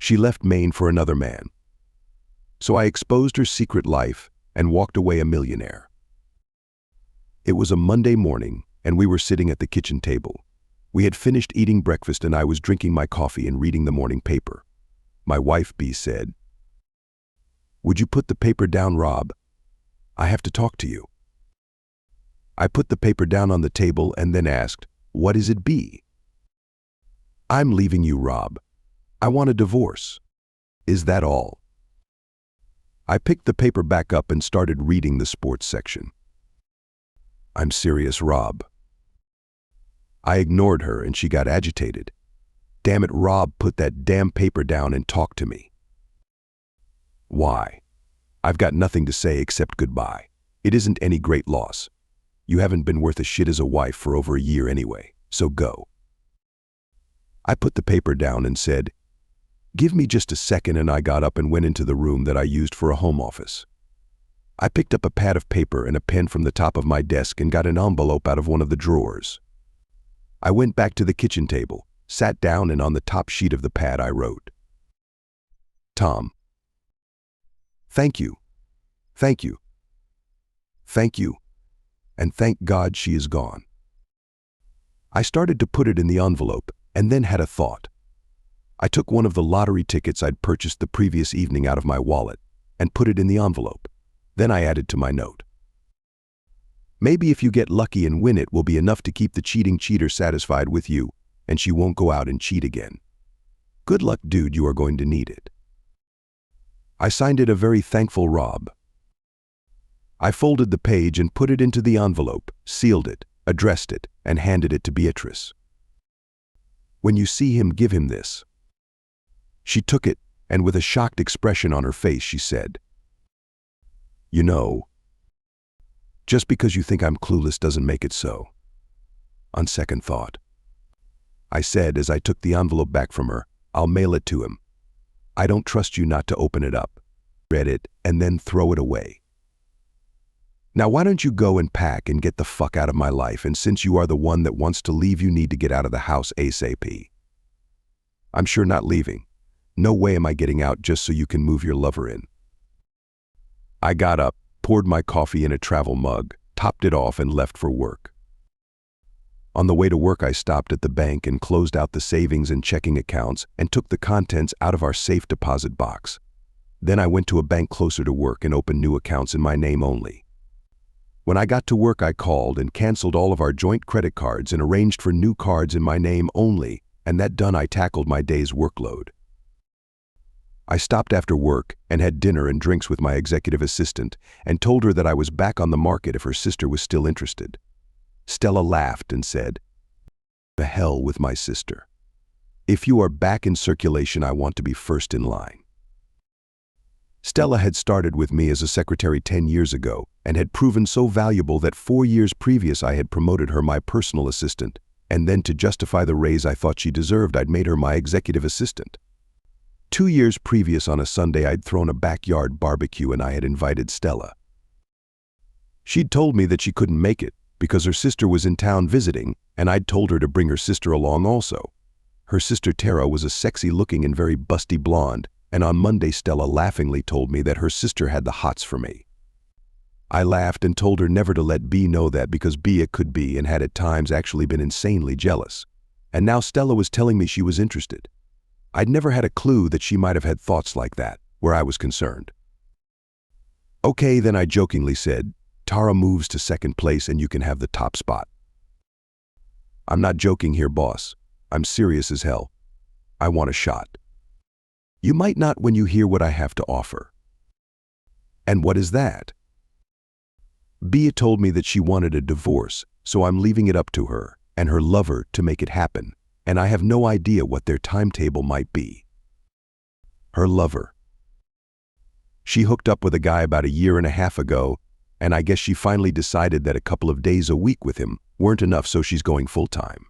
She left Maine for another man. So I exposed her secret life and walked away a millionaire. It was a Monday morning, and we were sitting at the kitchen table. We had finished eating breakfast and I was drinking my coffee and reading the morning paper. My wife, B, said, "Would you put the paper down, Rob? I have to talk to you." I put the paper down on the table and then asked, "What is it, B?" "I'm leaving you, Rob. I want a divorce. Is that all?" I picked the paper back up and started reading the sports section. "I'm serious, Rob." I ignored her and she got agitated. "Damn it, Rob, put that damn paper down and talk to me." "Why? I've got nothing to say except goodbye. It isn't any great loss. You haven't been worth a shit as a wife for over a year anyway, so go." I put the paper down and said, "Give me just a second," and I got up and went into the room that I used for a home office. I picked up a pad of paper and a pen from the top of my desk and got an envelope out of one of the drawers. I went back to the kitchen table, sat down, and on the top sheet of the pad I wrote, "Tom. Thank you. Thank you. Thank you. And thank God she is gone." I started to put it in the envelope and then had a thought. I took one of the lottery tickets I'd purchased the previous evening out of my wallet and put it in the envelope. Then I added to my note, "Maybe if you get lucky and win, it will be enough to keep the cheating cheater satisfied with you, and she won't go out and cheat again. Good luck, dude, you are going to need it." I signed it a very thankful Rob. I folded the page and put it into the envelope, sealed it, addressed it, and handed it to Beatrice. "When you see him, give him this." She took it, and with a shocked expression on her face, she said, "You know, just because you think I'm clueless doesn't make it so." "On second thought," I said as I took the envelope back from her, "I'll mail it to him. I don't trust you not to open it up, read it, and then throw it away. Now why don't you go and pack and get the fuck out of my life, and since you are the one that wants to leave, you need to get out of the house ASAP." "I'm sure not leaving. No way am I getting out just so you can move your lover in." I got up, poured my coffee in a travel mug, topped it off, and left for work. On the way to work, I stopped at the bank and closed out the savings and checking accounts and took the contents out of our safe deposit box. Then I went to a bank closer to work and opened new accounts in my name only. When I got to work, I called and canceled all of our joint credit cards and arranged for new cards in my name only, and that done, I tackled my day's workload. I stopped after work and had dinner and drinks with my executive assistant and told her that I was back on the market if her sister was still interested. Stella laughed and said, "The hell with my sister. If you are back in circulation, I want to be first in line." Stella had started with me as a secretary 10 years ago and had proven so valuable that 4 years previous I had promoted her my personal assistant, and then to justify the raise I thought she deserved, I'd made her my executive assistant. 2 years previous, on a Sunday, I'd thrown a backyard barbecue and I had invited Stella. She'd told me that she couldn't make it because her sister was in town visiting, and I'd told her to bring her sister along also. Her sister Tara was a sexy-looking and very busty blonde, and on Monday Stella laughingly told me that her sister had the hots for me. I laughed and told her never to let B know that because B it could be and had at times actually been insanely jealous. And now Stella was telling me she was interested. I'd never had a clue that she might have had thoughts like that, where I was concerned. "Okay, then," I jokingly said, "Tara moves to second place and you can have the top spot." "I'm not joking here, boss. I'm serious as hell. I want a shot." "You might not when you hear what I have to offer." "And what is that?" "Bea told me that she wanted a divorce, so I'm leaving it up to her and her lover to make it happen, and I have no idea what their timetable might be." Her lover. She hooked up with a guy about a year and a half ago, and I guess she finally decided that a couple of days a week with him weren't enough, so she's going full-time.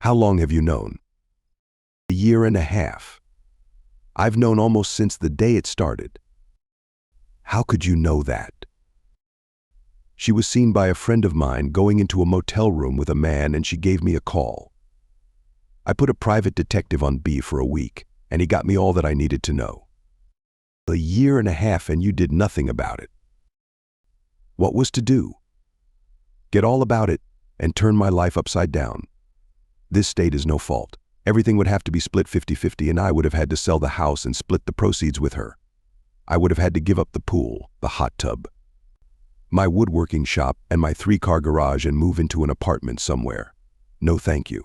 "How long have you known?" "A year and a half. I've known almost since the day it started." "How could you know that?" "She was seen by a friend of mine going into a motel room with a man, and she gave me a call. I put a private detective on B for a week, and he got me all that I needed to know. A year and a half and you did nothing about it. What was to do? Get all about it and turn my life upside down. This state is no fault. Everything would have to be split 50-50 and I would have had to sell the house and split the proceeds with her. I would have had to give up the pool, the hot tub, my woodworking shop, and my 3-car garage and move into an apartment somewhere. No thank you.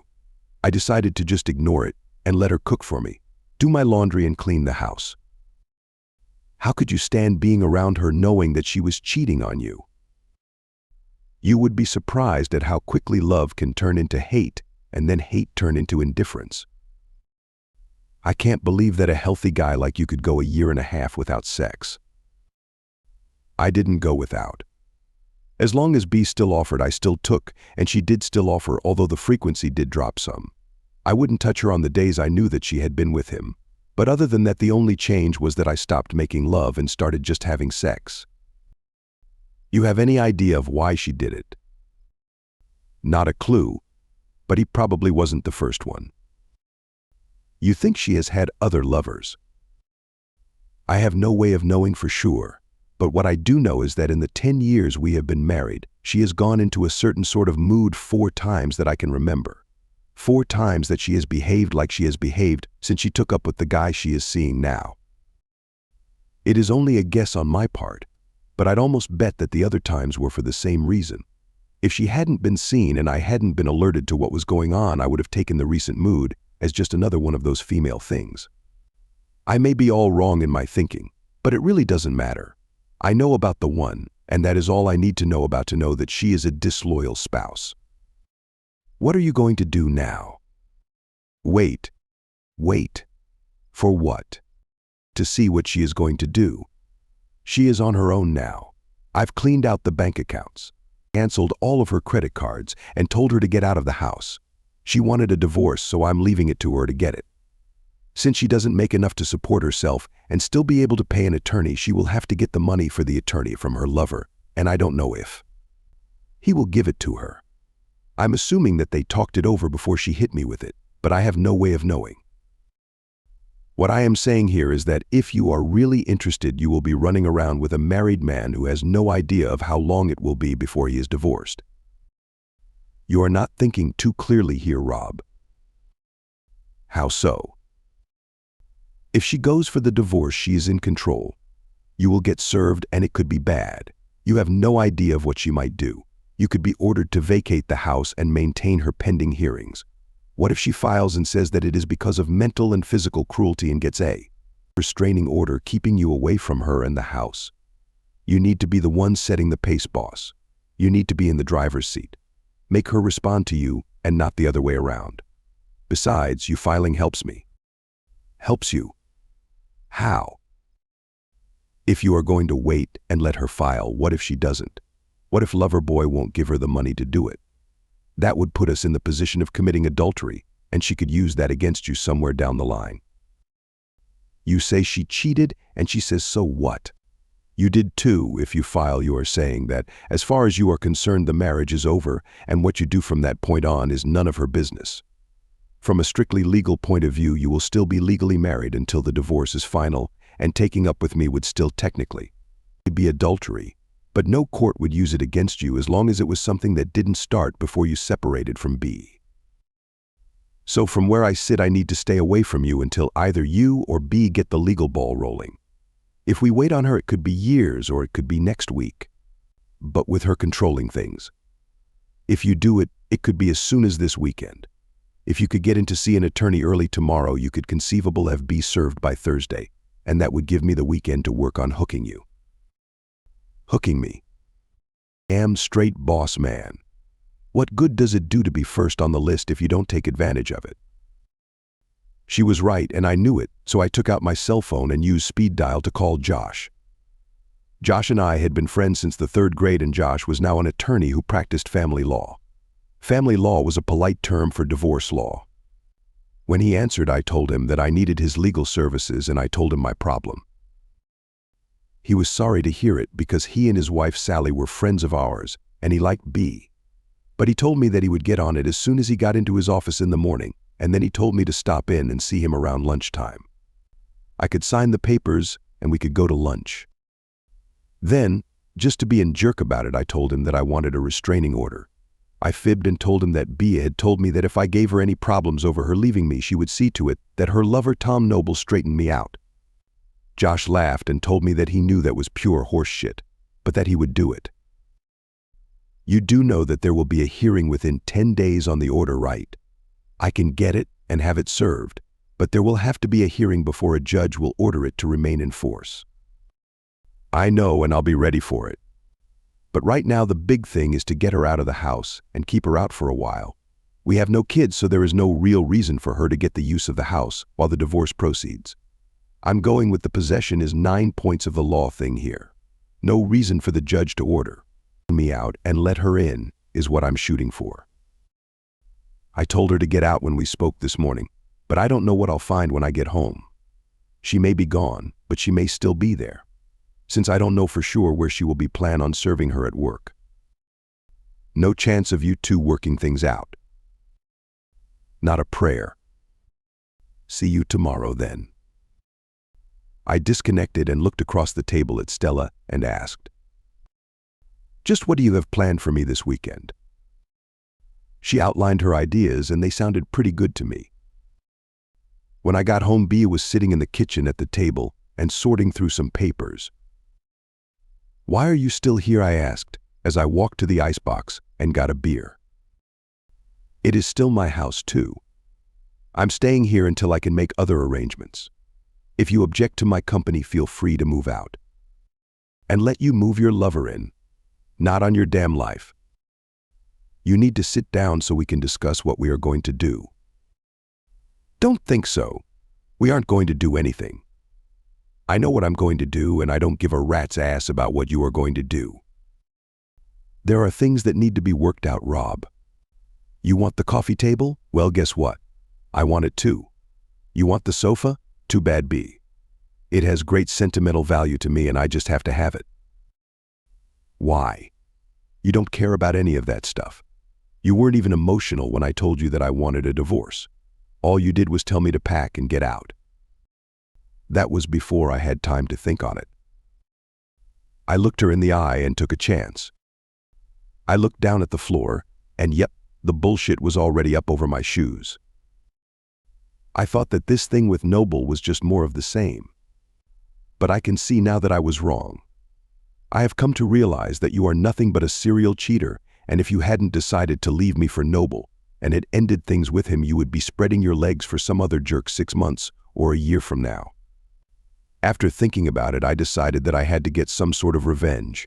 I decided to just ignore it and let her cook for me, do my laundry and clean the house. How could you stand being around her knowing that she was cheating on you? You would be surprised at how quickly love can turn into hate and then hate turn into indifference. I can't believe that a healthy guy like you could go a year and a half without sex. I didn't go without. As long as B still offered, I still took, and she did still offer, although the frequency did drop some. I wouldn't touch her on the days I knew that she had been with him. But other than that, the only change was that I stopped making love and started just having sex. You have any idea of why she did it? Not a clue, but he probably wasn't the first one. You think she has had other lovers? I have no way of knowing for sure, but what I do know is that in the 10 years we have been married, she has gone into a certain sort of mood 4 times that I can remember. 4 times that she has behaved like she has behaved since she took up with the guy she is seeing now. It is only a guess on my part, but I'd almost bet that the other times were for the same reason. If she hadn't been seen and I hadn't been alerted to what was going on, I would have taken the recent mood as just another one of those female things. I may be all wrong in my thinking, but it really doesn't matter. I know about the one, and that is all I need to know about to know that she is a disloyal spouse. What are you going to do now? Wait. Wait. For what? To see what she is going to do. She is on her own now. I've cleaned out the bank accounts, canceled all of her credit cards, and told her to get out of the house. She wanted a divorce, so I'm leaving it to her to get it. Since she doesn't make enough to support herself and still be able to pay an attorney, she will have to get the money for the attorney from her lover, and I don't know if he will give it to her. I'm assuming that they talked it over before she hit me with it, but I have no way of knowing. What I am saying here is that if you are really interested, you will be running around with a married man who has no idea of how long it will be before he is divorced. You are not thinking too clearly here, Rob. How so? If she goes for the divorce, she is in control. You will get served and it could be bad. You have no idea of what she might do. You could be ordered to vacate the house and maintain her pending hearings. What if she files and says that it is because of mental and physical cruelty and gets a restraining order keeping you away from her and the house? You need to be the one setting the pace, boss. You need to be in the driver's seat. Make her respond to you and not the other way around. Besides, you filing helps me. Helps you. How? If you are going to wait and let her file, what if she doesn't? What if lover boy won't give her the money to do it? That would put us in the position of committing adultery, and she could use that against you somewhere down the line. You say she cheated, and she says, so what? You did too. If you file, you are saying that, as far as you are concerned, the marriage is over, and what you do from that point on is none of her business. From a strictly legal point of view, you will still be legally married until the divorce is final, and taking up with me would still technically be adultery, but no court would use it against you as long as it was something that didn't start before you separated from B. So from where I sit, I need to stay away from you until either you or B get the legal ball rolling. If we wait on her, it could be years or it could be next week. But with her controlling things, if you do it, it could be as soon as this weekend. If you could get in to see an attorney early tomorrow, you could conceivably have B served by Thursday, and that would give me the weekend to work on hooking you. Hooking me. Am straight boss man. What good does it do to be first on the list if you don't take advantage of it? She was right, and I knew it, so I took out my cell phone and used speed dial to call Josh. Josh and I had been friends since the 3rd grade, and Josh was now an attorney who practiced family law. Family law was a polite term for divorce law. When he answered, I told him that I needed his legal services, and I told him my problem. He was sorry to hear it because he and his wife Sally were friends of ours, and he liked B. But he told me that he would get on it as soon as he got into his office in the morning, and then he told me to stop in and see him around lunchtime. I could sign the papers and we could go to lunch. Then, just to be a jerk about it, I told him that I wanted a restraining order. I fibbed and told him that Bea had told me that if I gave her any problems over her leaving me, she would see to it that her lover Tom Noble straightened me out. Josh laughed and told me that he knew that was pure horse shit, but that he would do it. You do know that there will be a hearing within 10 days on the order, right? I can get it and have it served, but there will have to be a hearing before a judge will order it to remain in force. I know, and I'll be ready for it. But right now the big thing is to get her out of the house and keep her out for a while. We have no kids, so there is no real reason for her to get the use of the house while the divorce proceeds. I'm going with the possession is 9 points of the law thing here. No reason for the judge to order me out and let her in is what I'm shooting for. I told her to get out when we spoke this morning, but I don't know what I'll find when I get home. She may be gone, but she may still be there, since I don't know for sure where she will be plan on serving her at work. No chance of you two working things out. Not a prayer. See you tomorrow then. I disconnected and looked across the table at Stella and asked, "Just what do you have planned for me this weekend?" She outlined her ideas and they sounded pretty good to me. When I got home, Bea was sitting in the kitchen at the table and sorting through some papers. "Why are you still here?" I asked as I walked to the icebox and got a beer. "It is still my house too. I'm staying here until I can make other arrangements. If you object to my company, feel free to move out. And let you move your lover in. Not on your damn life. You need to sit down so we can discuss what we are going to do." "Don't think so. We aren't going to do anything. I know what I'm going to do, and I don't give a rat's ass about what you are going to do. There are things that need to be worked out, Rob. You want the coffee table? Well, guess what? I want it too. You want the sofa? Too bad, B. It has great sentimental value to me and I just have to have it." "Why? You don't care about any of that stuff. You weren't even emotional when I told you that I wanted a divorce. All you did was tell me to pack and get out." That was before I had time to think on it. I looked her in the eye and took a chance. I looked down at the floor, and yep, the bullshit was already up over my shoes. I thought that this thing with Noble was just more of the same. But I can see now that I was wrong. I have come to realize that you are nothing but a serial cheater, and if you hadn't decided to leave me for Noble and had ended things with him, you would be spreading your legs for some other jerk 6 months or a year from now. After thinking about it, I decided that I had to get some sort of revenge.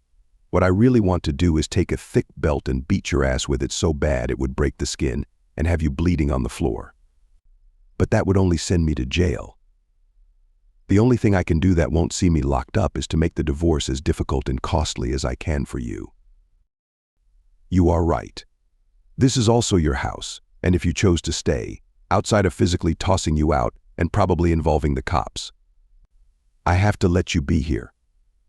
What I really want to do is take a thick belt and beat your ass with it so bad it would break the skin and have you bleeding on the floor. But that would only send me to jail. The only thing I can do that won't see me locked up is to make the divorce as difficult and costly as I can for you. You are right. This is also your house, and if you chose to stay, outside of physically tossing you out and probably involving the cops, I have to let you be here.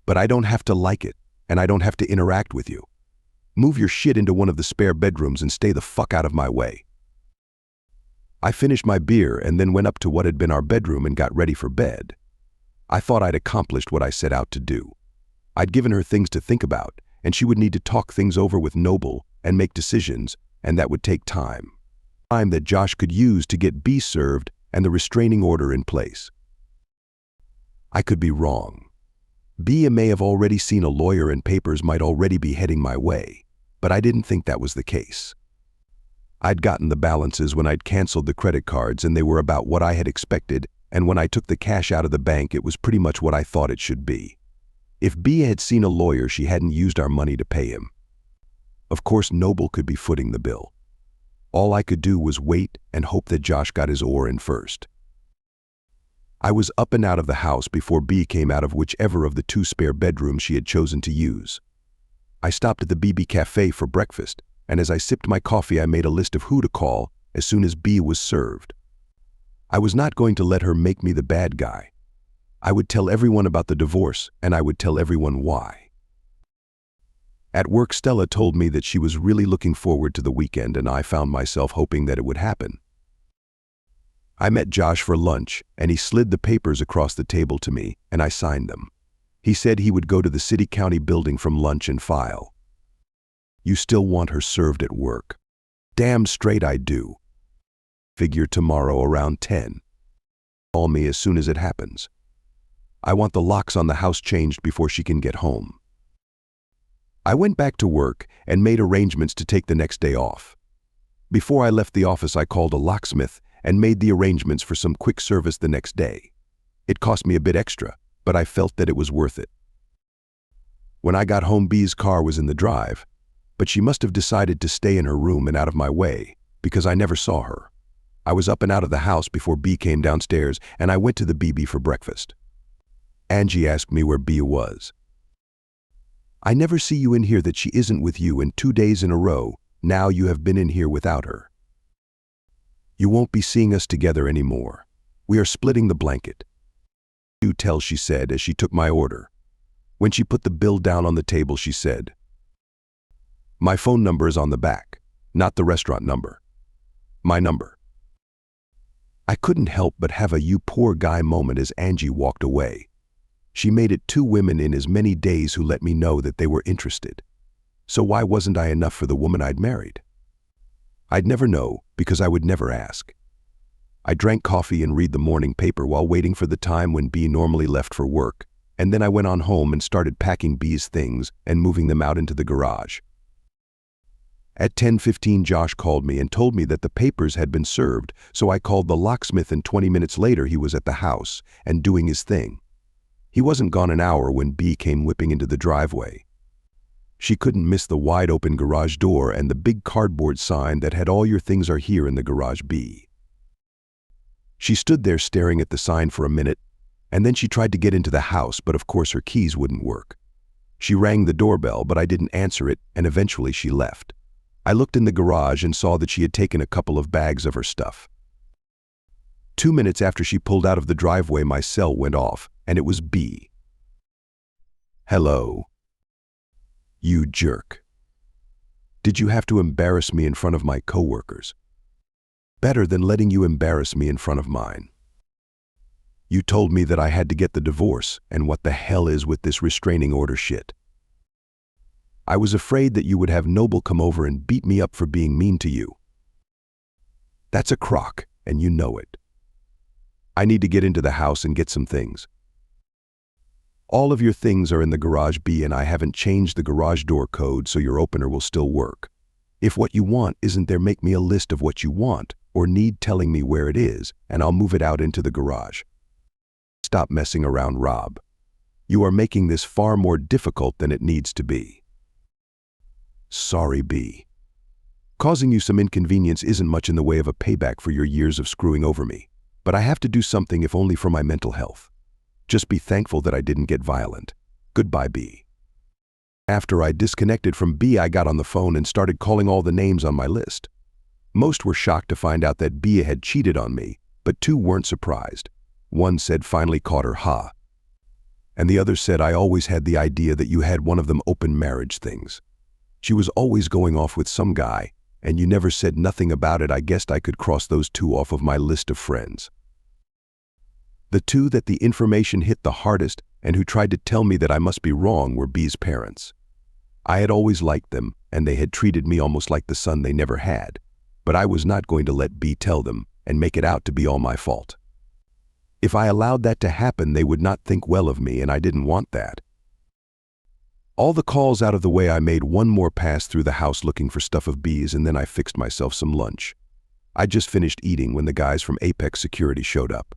But I don't have to like it, and I don't have to interact with you. Move your shit into one of the spare bedrooms and stay the fuck out of my way." I finished my beer and then went up to what had been our bedroom and got ready for bed. I thought I'd accomplished what I set out to do. I'd given her things to think about, and she would need to talk things over with Noble and make decisions, and that would take time. Time that Josh could use to get B served and the restraining order in place. I could be wrong. B may have already seen a lawyer and papers might already be heading my way, but I didn't think that was the case. I'd gotten the balances when I'd canceled the credit cards and they were about what I had expected, and when I took the cash out of the bank it was pretty much what I thought it should be. If B had seen a lawyer, she hadn't used our money to pay him. Of course Noble could be footing the bill. All I could do was wait and hope that Josh got his oar in first. I was up and out of the house before B came out of whichever of the 2 spare bedrooms she had chosen to use. I stopped at the BB Cafe for breakfast, and as I sipped my coffee I made a list of who to call as soon as B was served. I was not going to let her make me the bad guy. I would tell everyone about the divorce, and I would tell everyone why. At work, Stella told me that she was really looking forward to the weekend, and I found myself hoping that it would happen. I met Josh for lunch, and he slid the papers across the table to me, and I signed them. He said he would go to the city-county building from lunch and file. You still want her served at work? Damn straight I do. Figure tomorrow around 10. Call me as soon as it happens. I want the locks on the house changed before she can get home. I went back to work and made arrangements to take the next day off. Before I left the office, I called a locksmith and made the arrangements for some quick service the next day. It cost me a bit extra, but I felt that it was worth it. When I got home, B's car was in the drive, but she must have decided to stay in her room and out of my way, because I never saw her. I was up and out of the house before B came downstairs, and I went to the BB for breakfast. Angie asked me where B was. I never see you in here that she isn't with you, and 2 days in a row, now you have been in here without her. You won't be seeing us together anymore. We are splitting the blanket. You tell, she said as she took my order. When she put the bill down on the table, she said, my phone number is on the back, not the restaurant number. My number. I couldn't help but have a you poor guy moment as Angie walked away. She made it 2 women in as many days who let me know that they were interested. So why wasn't I enough for the woman I'd married? I'd never know, because I would never ask. I drank coffee and read the morning paper while waiting for the time when B normally left for work, and then I went on home and started packing B's things and moving them out into the garage. At 10:15, Josh called me and told me that the papers had been served, so I called the locksmith, and 20 minutes later he was at the house and doing his thing. He wasn't gone an hour when B came whipping into the driveway. She couldn't miss the wide-open garage door and the big cardboard sign that had "All your things are here in the garage, B." She stood there staring at the sign for a minute, and then she tried to get into the house, but of course her keys wouldn't work. She rang the doorbell, but I didn't answer it, and eventually she left. I looked in the garage and saw that she had taken a couple of bags of her stuff. 2 minutes after she pulled out of the driveway, my cell went off, and it was B. Hello. You jerk. Did you have to embarrass me in front of my coworkers? Better than letting you embarrass me in front of mine. You told me that I had to get the divorce, and what the hell is with this restraining order shit? I was afraid that you would have Noble come over and beat me up for being mean to you. That's a crock, and you know it. I need to get into the house and get some things. All of your things are in the garage, B, and I haven't changed the garage door code, so your opener will still work. If what you want isn't there, make me a list of what you want or need telling me where it is, and I'll move it out into the garage. Stop messing around, Rob. You are making this far more difficult than it needs to be. Sorry, B. Causing you some inconvenience isn't much in the way of a payback for your years of screwing over me, but I have to do something, if only for my mental health. Just be thankful that I didn't get violent. Goodbye, B. After I disconnected from B, I got on the phone and started calling all the names on my list. Most were shocked to find out that B had cheated on me, but 2 weren't surprised. One said, finally caught her, ha. And the other said, I always had the idea that you had one of them open marriage things. She was always going off with some guy, and you never said nothing about it. I guessed I could cross those 2 off of my list of friends. The 2 that the information hit the hardest and who tried to tell me that I must be wrong were B's parents. I had always liked them, and they had treated me almost like the son they never had, but I was not going to let B tell them and make it out to be all my fault. If I allowed that to happen, they would not think well of me, and I didn't want that. All the calls out of the way, I made one more pass through the house looking for stuff of B's, and then I fixed myself some lunch. I just finished eating when the guys from Apex Security showed up.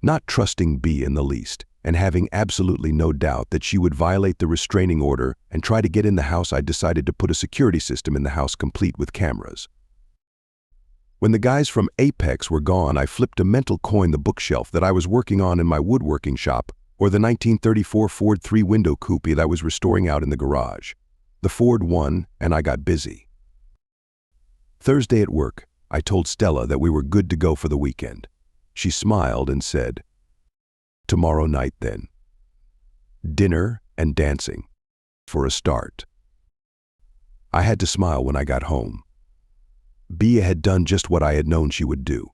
Not trusting B in the least, and having absolutely no doubt that she would violate the restraining order and try to get in the house, I decided to put a security system in the house complete with cameras. When the guys from Apex were gone, I flipped a mental coin the bookshelf that I was working on in my woodworking shop, or the 1934 Ford 3-window coupe that I was restoring out in the garage. The Ford won, and I got busy. Thursday at work, I told Stella that we were good to go for the weekend. She smiled and said, tomorrow night then. Dinner and dancing, for a start. I had to smile when I got home. B had done just what I had known she would do.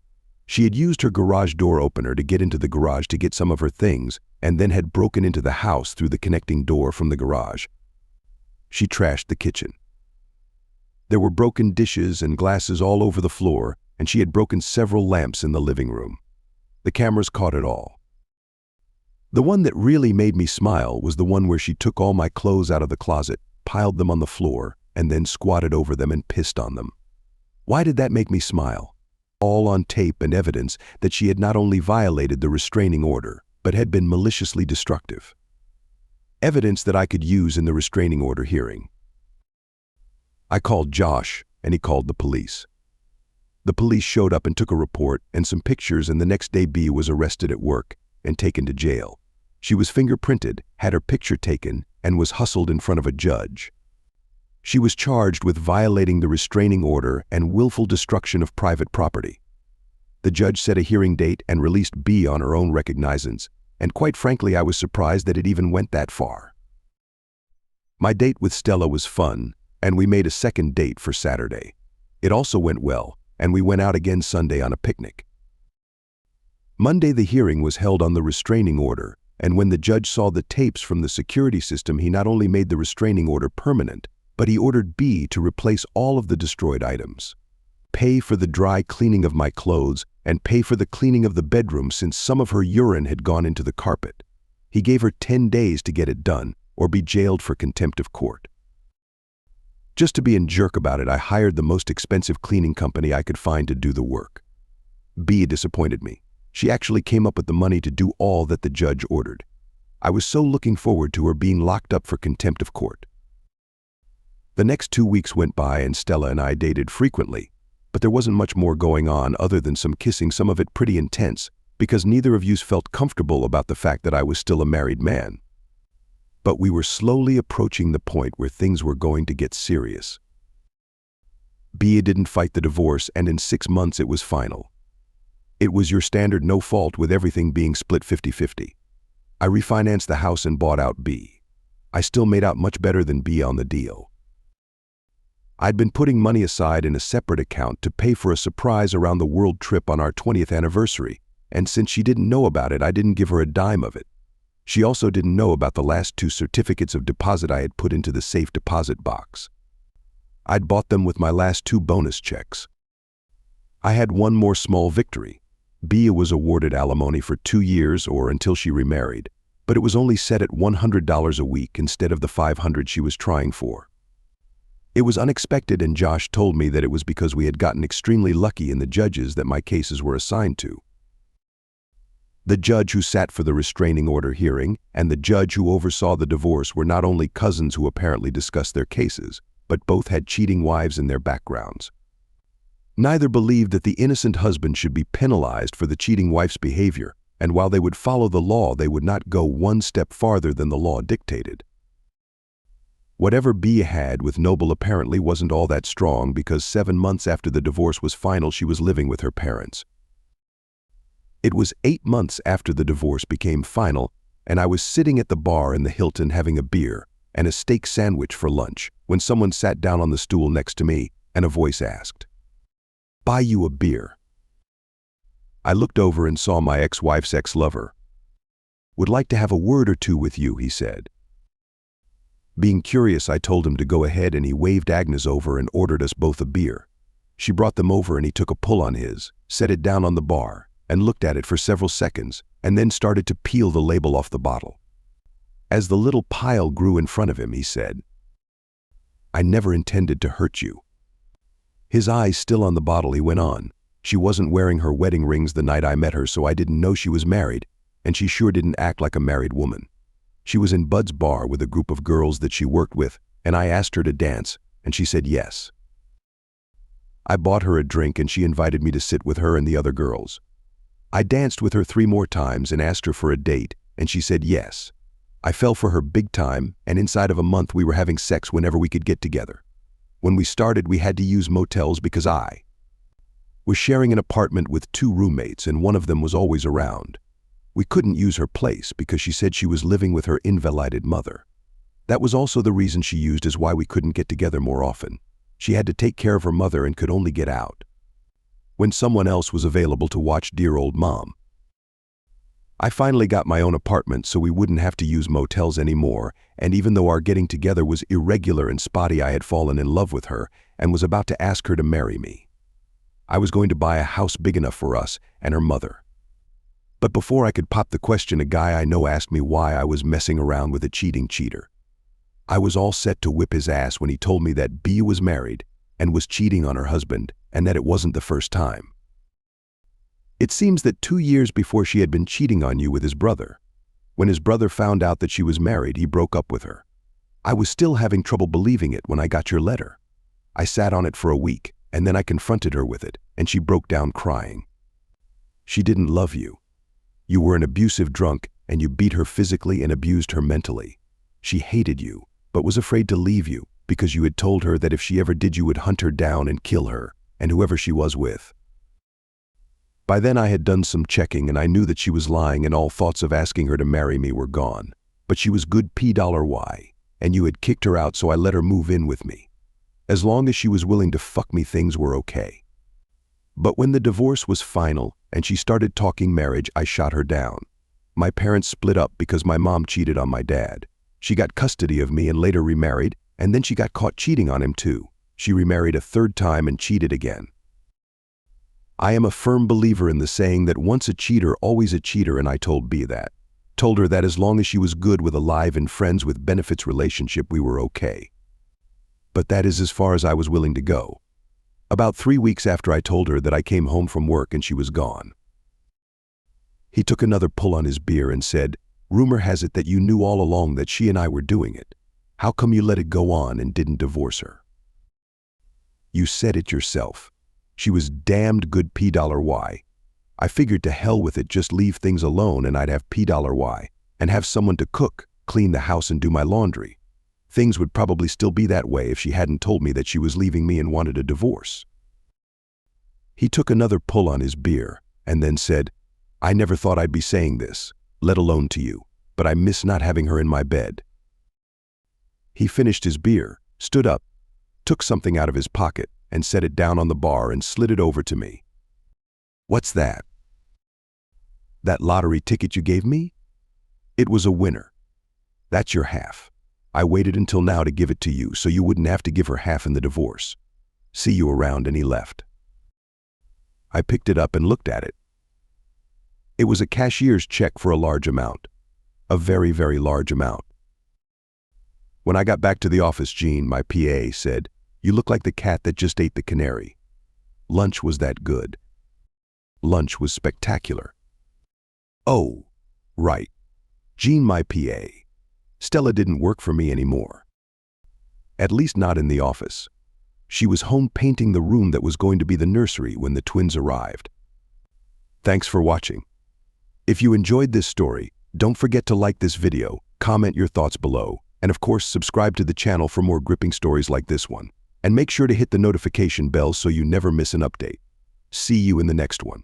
She had used her garage door opener to get into the garage to get some of her things and then had broken into the house through the connecting door from the garage. She trashed the kitchen. There were broken dishes and glasses all over the floor, and she had broken several lamps in the living room. The cameras caught it all. The one that really made me smile was the one where she took all my clothes out of the closet, piled them on the floor, and then squatted over them and pissed on them. Why did that make me smile? All on tape and evidence that she had not only violated the restraining order, but had been maliciously destructive. Evidence that I could use in the restraining order hearing. I called Josh, and he called the police. The police showed up and took a report and some pictures, and the next day Bea was arrested at work and taken to jail. She was fingerprinted, had her picture taken, and was hustled in front of a judge. She was charged with violating the restraining order and willful destruction of private property. The judge set a hearing date and released Bea on her own recognizance, and quite frankly, I was surprised that it even went that far. My date with Stella was fun, and we made a second date for Saturday. It also went well, and we went out again Sunday on a picnic. Monday, the hearing was held on the restraining order, and when the judge saw the tapes from the security system, he not only made the restraining order permanent, but he ordered Bea to replace all of the destroyed items, pay for the dry cleaning of my clothes, and pay for the cleaning of the bedroom since some of her urine had gone into the carpet. He gave her 10 days to get it done, or be jailed for contempt of court. Just to be a jerk about it, I hired the most expensive cleaning company I could find to do the work. Bea disappointed me. She actually came up with the money to do all that the judge ordered. I was so looking forward to her being locked up for contempt of court. The next 2 weeks went by and Stella and I dated frequently, but there wasn't much more going on other than some kissing, some of it pretty intense, because neither of us felt comfortable about the fact that I was still a married man. But we were slowly approaching the point where things were going to get serious. Bea didn't fight the divorce, and in 6 months it was final. It was your standard no fault with everything being split 50-50. I refinanced the house and bought out Bea. I still made out much better than Bea on the deal. I'd been putting money aside in a separate account to pay for a surprise around the world trip on our 20th anniversary, and since she didn't know about it, I didn't give her a dime of it. She also didn't know about the last 2 certificates of deposit I had put into the safe deposit box. I'd bought them with my last 2 bonus checks. I had one more small victory. Bea was awarded alimony for 2 years or until she remarried, but it was only set at $100 a week instead of the $500 she was trying for. It was unexpected, and Josh told me that it was because we had gotten extremely lucky in the judges that my cases were assigned to. The judge who sat for the restraining order hearing and the judge who oversaw the divorce were not only cousins who apparently discussed their cases, but both had cheating wives in their backgrounds. Neither believed that the innocent husband should be penalized for the cheating wife's behavior, and while they would follow the law, they would not go one step farther than the law dictated. Whatever Bea had with Noble apparently wasn't all that strong, because 7 months after the divorce was final, she was living with her parents. It was 8 months after the divorce became final, and I was sitting at the bar in the Hilton having a beer and a steak sandwich for lunch when someone sat down on the stool next to me and a voice asked, "Buy you a beer?" I looked over and saw my ex-wife's ex-lover. "Would like to have a word or two with you," he said. Being curious, I told him to go ahead, and he waved Agnes over and ordered us both a beer. She brought them over and he took a pull on his, set it down on the bar, and looked at it for several seconds, and then started to peel the label off the bottle. As the little pile grew in front of him, he said, "I never intended to hurt you." His eyes still on the bottle, he went on, "She wasn't wearing her wedding rings the night I met her, so I didn't know she was married, and she sure didn't act like a married woman. She was in Bud's bar with a group of girls that she worked with, and I asked her to dance, and she said yes. I bought her a drink and she invited me to sit with her and the other girls. I danced with her 3 more times and asked her for a date, and she said yes. I fell for her big time, and inside of a month we were having sex whenever we could get together. When we started, we had to use motels because I was sharing an apartment with 2 roommates, and one of them was always around. We couldn't use her place because she said she was living with her invalided mother. That was also the reason she used as why we couldn't get together more often. She had to take care of her mother and could only get out. when someone else was available to watch dear old mom. I finally got my own apartment so we wouldn't have to use motels anymore, and even though our getting together was irregular and spotty, I had fallen in love with her and was about to ask her to marry me. I was going to buy a house big enough for us and her mother. But before I could pop the question, a guy I know asked me why I was messing around with a cheating cheater. I was all set to whip his ass when he told me that B was married and was cheating on her husband, and that it wasn't the first time. It seems that 2 years before she had been cheating on you with his brother. When his brother found out that she was married, he broke up with her. I was still having trouble believing it when I got your letter. I sat on it for a week, and then I confronted her with it, and she broke down crying. She didn't love you. You were an abusive drunk, and you beat her physically and abused her mentally. She hated you, but was afraid to leave you because you had told her that if she ever did, you would hunt her down and kill her, and whoever she was with. By then I had done some checking and I knew that she was lying, and all thoughts of asking her to marry me were gone. But she was good $Y, and you had kicked her out, so I let her move in with me. As long as she was willing to fuck me, things were okay. But when the divorce was final and she started talking marriage, I shot her down. My parents split up because my mom cheated on my dad. She got custody of me and later remarried, and then she got caught cheating on him too. She remarried a third time and cheated again. I am a firm believer in the saying that once a cheater, always a cheater, and I told B that. Told her that as long as she was good with a live and friends with benefits relationship, we were okay. But that is as far as I was willing to go. About 3 weeks after I told her that, I came home from work and she was gone. He took another pull on his beer and said, "Rumor has it that you knew all along that she and I were doing it. How come you let it go on and didn't divorce her? You said it yourself. She was damned good $Y. I figured to hell with it, just leave things alone and I'd have $Y and have someone to cook, clean the house and do my laundry. Things would probably still be that way if she hadn't told me that she was leaving me and wanted a divorce." He took another pull on his beer and then said, "I never thought I'd be saying this, let alone to you, but I miss not having her in my bed." He finished his beer, stood up, took something out of his pocket and set it down on the bar and slid it over to me. "What's that?" "That lottery ticket you gave me? It was a winner. That's your half. I waited until now to give it to you so you wouldn't have to give her half in the divorce. See you around," and he left. I picked it up and looked at it. It was a cashier's check for a large amount. A very, very large amount. When I got back to the office, Jean, my PA, said, "You look like the cat that just ate the canary." Lunch was that good. Lunch was spectacular. Oh, right. Jean, my PA. Stella didn't work for me anymore. At least not in the office. She was home painting the room that was going to be the nursery when the twins arrived. Thanks for watching. If you enjoyed this story, don't forget to like this video, comment your thoughts below, and of course subscribe to the channel for more gripping stories like this one. And make sure to hit the notification bell so you never miss an update. See you in the next one.